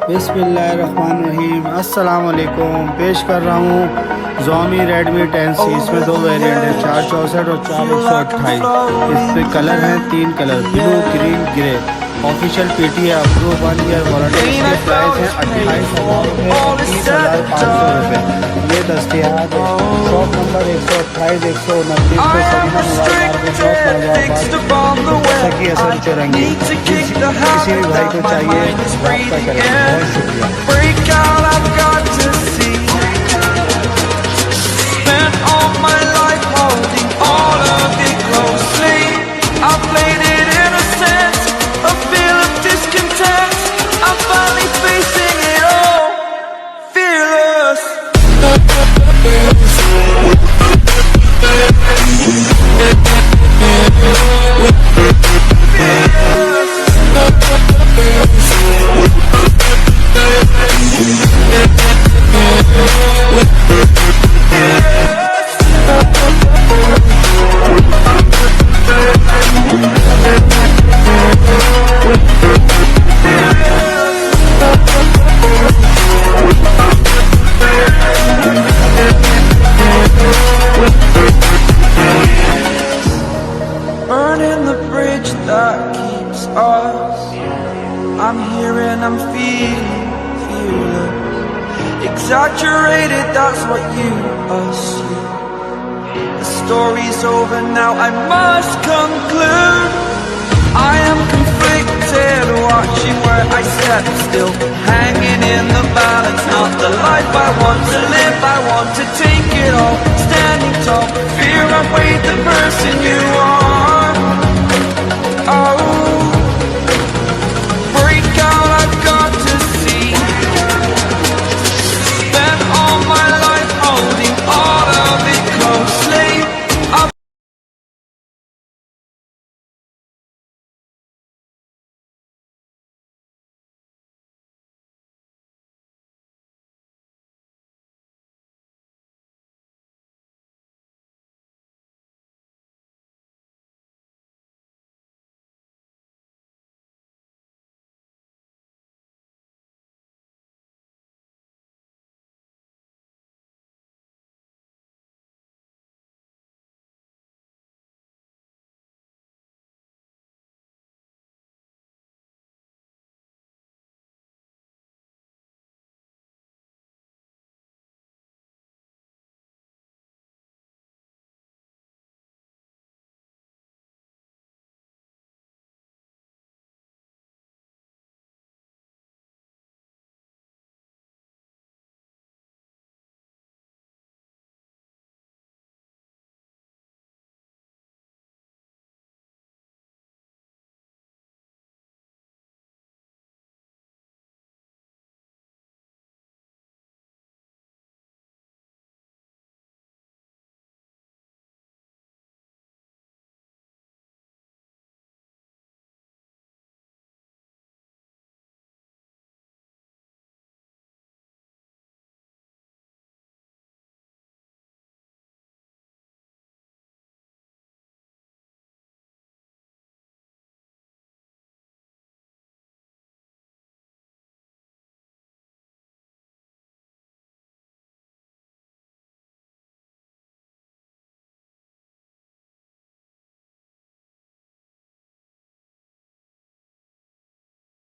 बिस्मिल्लाहिर्रहमानिर्रहीम अस्सलाम वालेकुम। पेश कर रहा हूँ Xiaomi Redmi 10C। इसमें दो वेरिएंट है, 464 और 4128। इस पे कलर हैं 3 colour, blue, green, grey. Official PT है, अप्रूव 1 ईयर वारंटी। इसके प्राइस है 28,000 रुपये, 30,500 रुपये। ये दस्तियाब है। शॉप नंबर 128 129 पे सभी मोबाइल मार्केट शॉप जैसा कि असर चौरंगी। किसी भी भाई को चाहिए रब्ता करें। बहुत शुक्रिया। Burning the bridge that keeps us. I'm here and I'm feeling fearless. Exaggerated, that's what you assume. The story's over now, I must conclude. I am conflicted, watching where I step still, hanging in the balance. Not the life I want to live, I want to take it all. Standing tall, fear I weighed the person you are.